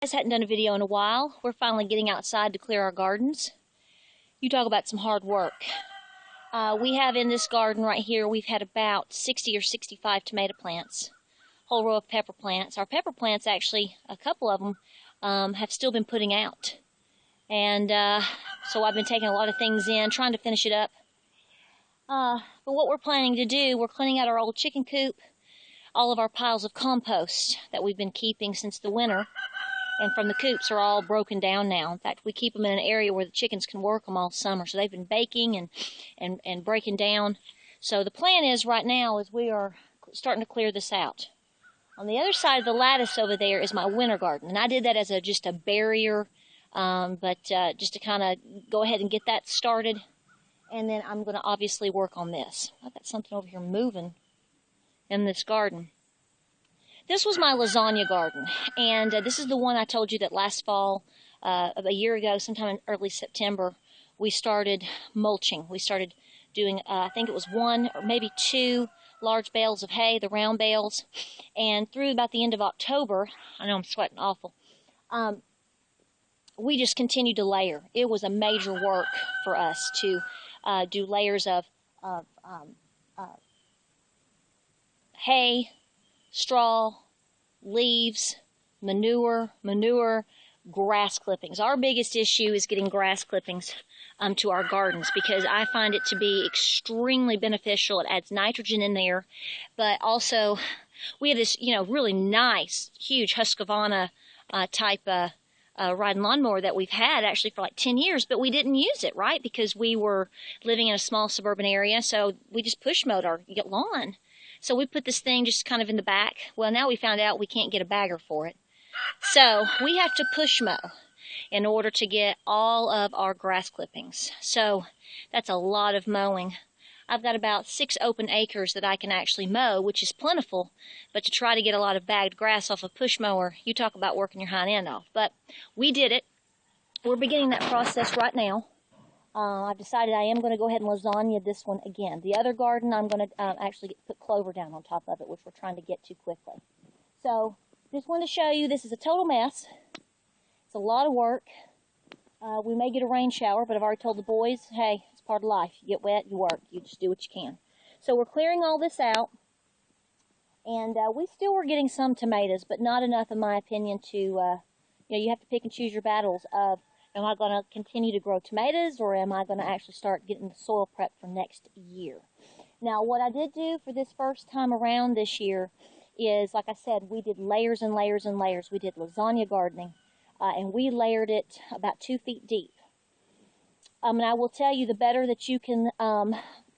Guys, hadn't done a video in a while. We're finally getting outside to clear our gardens. You talk about some hard work. We have in this garden right here, we've had about 60 or 65 tomato plants, whole row of pepper plants. Our pepper plants, actually, a couple of them have still been putting out. And so I've been taking a lot of things in, trying to finish it up. But what we're planning to do, we're cleaning out our old chicken coop, all of our piles of compost that we've been keeping since the winter. And from the coops are all broken down now. In fact, we keep them in an area where the chickens can work them all summer. So they've been baking and breaking down. So the plan is right now is we are starting to clear this out. On the other side of the lattice over there is my winter garden. And I did that as just a barrier, just to kind of go ahead and get that started. And then I'm going to obviously work on this. I've got something over here moving in this garden. This was my lasagna garden, and this is the one I told you that last fall, a year ago, sometime in early September, we started mulching. We started doing, I think it was 1 or maybe 2 large bales of hay, the round bales, and through about the end of October, I know I'm sweating awful, we just continued to layer. It was a major work for us to do layers of hay, straw, leaves, manure, grass clippings. Our biggest issue is getting grass clippings to our gardens because I find it to be extremely beneficial. It adds nitrogen in there, but also we had this, really nice, huge Husqvarna type riding lawnmower that we've had actually for like 10 years, but we didn't use it, right? Because we were living in a small suburban area, so we just push mowed our lawn. So we put this thing just kind of in the back. Well, now we found out we can't get a bagger for it. So we have to push mow in order to get all of our grass clippings. So that's a lot of mowing. I've got about 6 open acres that I can actually mow, which is plentiful. But to try to get a lot of bagged grass off a push mower, you talk about working your hind end off. But we did it. We're beginning that process right now. I've decided I am going to go ahead and lasagna this one again. The other garden, I'm going to actually put clover down on top of it, which we're trying to get to quickly. So, just wanted to show you this is a total mess. It's a lot of work. We may get a rain shower, but I've already told the boys, hey, it's part of life. You get wet, you work. You just do what you can. So we're clearing all this out. And we still were getting some tomatoes, but not enough, in my opinion, to, you have to pick and choose your battles of, am I going to continue to grow tomatoes, or am I going to actually start getting the soil prep for next year? Now, what I did do for this first time around this year is, like I said, we did layers and layers and layers. We did lasagna gardening, and we layered it about 2 feet deep. And I will tell you, the better that you can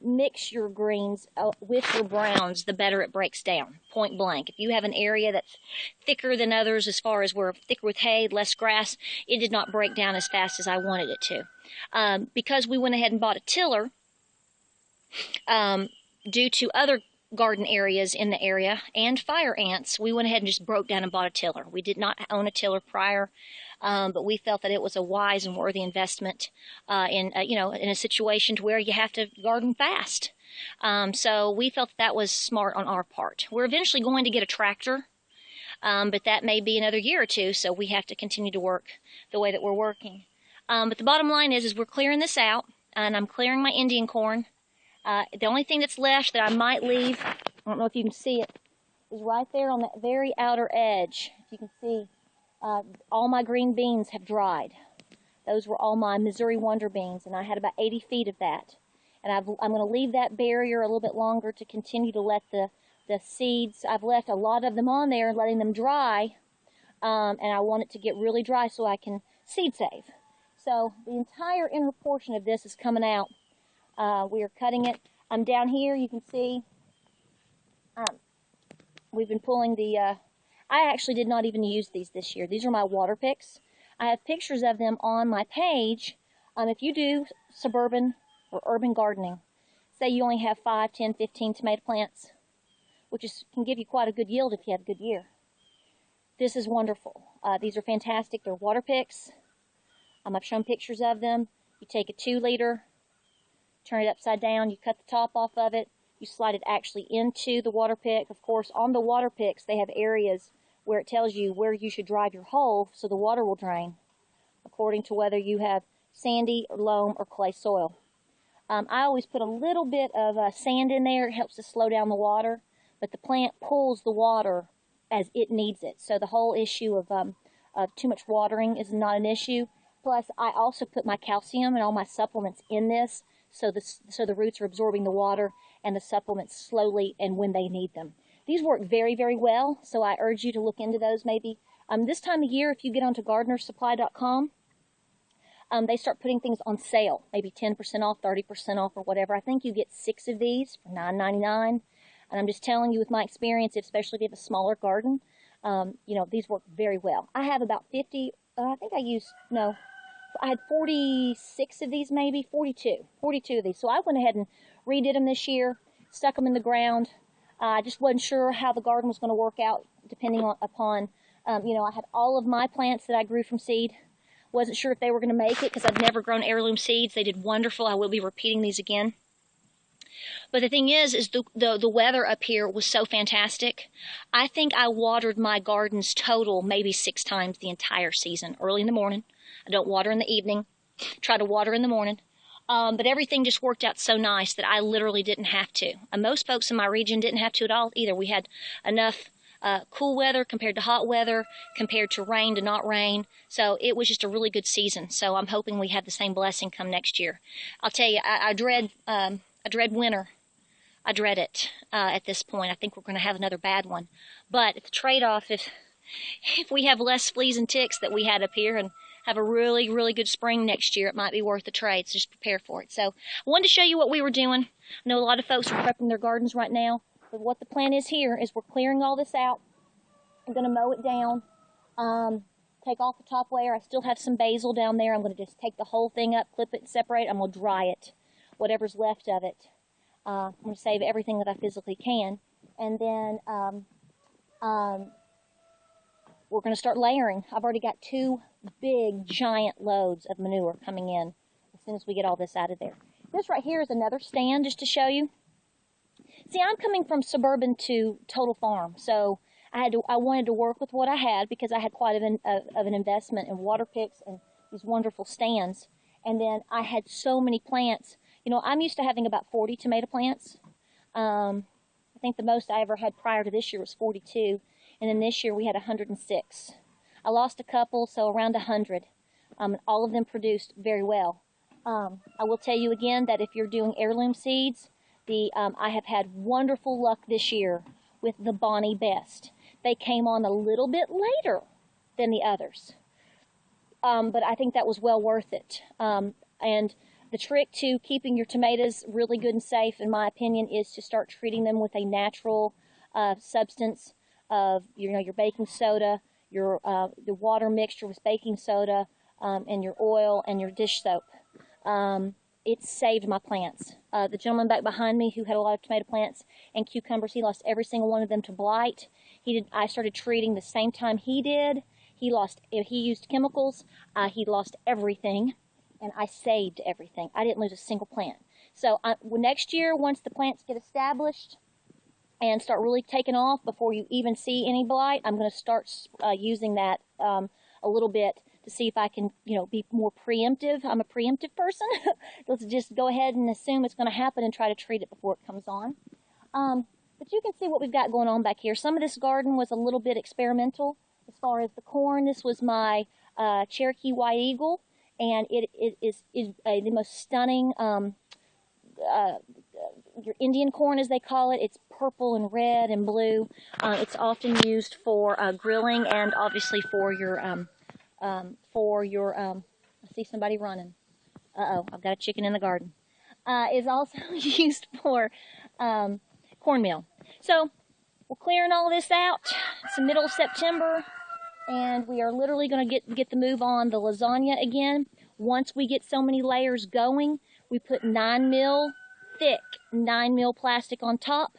mix your greens with your browns, the better it breaks down, point blank. If you have an area that's thicker than others, as far as we're thicker with hay, less grass, it did not break down as fast as I wanted it to. Because we went ahead and bought a tiller, due to other garden areas in the area and fire ants, we went ahead and just broke down and bought a tiller. We did not own a tiller prior, but we felt that it was a wise and worthy investment in a situation to where you have to garden fast. So we felt that was smart on our part. We're eventually going to get a tractor, but that may be another year or two, so we have to continue to work the way that we're working. But the bottom line is we're clearing this out, and I'm clearing my Indian corn. The only thing that's left that I might leave, I don't know if you can see it, is right there on that very outer edge. If you can see, all my green beans have dried. Those were all my Missouri Wonder beans, and I had about 80 feet of that. And I'm going to leave that barrier a little bit longer to continue to let the seeds, I've left a lot of them on there and letting them dry, and I want it to get really dry so I can seed save. So the entire inner portion of this is coming out. We are cutting it. I'm down here, you can see, we've been pulling the, I actually did not even use these this year. These are my water picks. I have pictures of them on my page. If you do suburban or urban gardening, say you only have 5, 10, 15 tomato plants, which can give you quite a good yield if you have a good year. This is wonderful. These are fantastic. They're water picks. I've shown pictures of them. You take a 2-liter, turn it upside down, you cut the top off of it, you slide it actually into the water pick. Of course, on the water picks, they have areas where it tells you where you should drive your hole so the water will drain, according to whether you have sandy, or loam, or clay soil. I always put a little bit of sand in there. It helps to slow down the water, but the plant pulls the water as it needs it. So the whole issue of too much watering is not an issue. Plus, I also put my calcium and all my supplements in this, so the roots are absorbing the water and the supplements slowly and when they need them. These work very, very well, so I urge you to look into those maybe. This time of year, if you get onto gardenersupply.com, they start putting things on sale, maybe 10% off, 30% off, or whatever. I think you get 6 of these for $9.99. And I'm just telling you with my experience, especially if you have a smaller garden, you know, these work very well. I have about 50, I had 46 of these, maybe 42 of these. So I went ahead and redid them this year, stuck them in the ground. I just wasn't sure how the garden was going to work out, depending upon, you know, I had all of my plants that I grew from seed. Wasn't sure if they were going to make it because I've never grown heirloom seeds. They did wonderful. I will be repeating these again. But the thing is the weather up here was so fantastic. I think I watered my gardens total maybe 6 times the entire season. Early in the morning. I don't water in the evening. Try to water in the morning. But everything just worked out so nice that I literally didn't have to. And most folks in my region didn't have to at all either. We had enough cool weather compared to hot weather, compared to rain to not rain. So it was just a really good season. So I'm hoping we have the same blessing come next year. I'll tell you, I dread winter. I dread it at this point. I think we're going to have another bad one. But the trade-off, if we have less fleas and ticks that we had up here and have a really, really good spring next year, it might be worth the trade. So just prepare for it. So I wanted to show you what we were doing. I know a lot of folks are prepping their gardens right now. But what the plan is here is we're clearing all this out. I'm going to mow it down, take off the top layer. I still have some basil down there. I'm going to just take the whole thing up, clip it, and separate. I'm going to dry it, whatever's left of it. I'm going to save everything that I physically can. And then we're going to start layering. I've already got 2 big, giant loads of manure coming in as soon as we get all this out of there. This right here is another stand just to show you. See, I'm coming from suburban to total farm, so I wanted to work with what I had because I had quite of an investment in water picks and these wonderful stands. And then I had so many plants. You know, I'm used to having about 40 tomato plants. I think the most I ever had prior to this year was 42, and then this year we had 106. I lost a couple, so around 100. All of them produced very well. I will tell you again that if you're doing heirloom seeds, I have had wonderful luck this year with the Bonnie Best. They came on a little bit later than the others, but I think that was well worth it. And the trick to keeping your tomatoes really good and safe, in my opinion, is to start treating them with a natural substance of, you know, your baking soda, the water mixture with baking soda, and your oil and your dish soap. It saved my plants. The gentleman back behind me who had a lot of tomato plants and cucumbers, he lost every single one of them to blight. I started treating the same time he did. He used chemicals. He lost everything, and I saved everything. I didn't lose a single plant. So next year, once the plants get established and start really taking off before you even see any blight, I'm going to start using that a little bit to see if I can, you know, be more preemptive. I'm a preemptive person. Let's just go ahead and assume it's going to happen and try to treat it before it comes on. But you can see what we've got going on back here. Some of this garden was a little bit experimental as far as the corn. This was my Cherokee White Eagle, and it is the most stunning, your Indian corn as they call it. It's purple and red and blue. It's often used for grilling and obviously for your I see somebody running. Uh-oh, I've got a chicken in the garden. Is also used for cornmeal. So we're clearing all this out. It's the middle of September, and we are literally going to get the move on the lasagna again. Once we get so many layers going, we put 9mm thick 9mm plastic on top,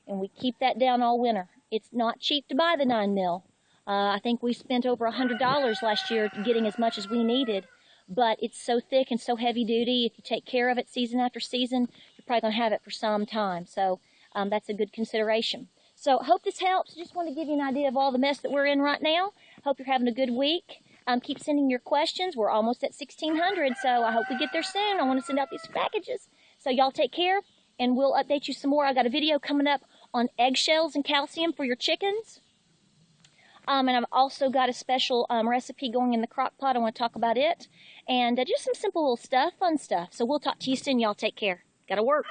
and we keep that down all winter. It's not cheap to buy the 9mm. I think we spent over $100 last year getting as much as we needed, but it's so thick and so heavy duty. If you take care of it season after season, you're probably going to have it for some time. So that's a good consideration. So I hope this helps. Just want to give you an idea of all the mess that we're in right now. Hope you're having a good week. Keep sending your questions. We're almost at 1,600, so I hope we get there soon. I want to send out these packages. So y'all take care, and we'll update you some more. I got a video coming up on eggshells and calcium for your chickens. And I've also got a special recipe going in the crock pot. I want to talk about it. And just some simple little stuff, fun stuff. So we'll talk to you soon. Y'all take care. Gotta work.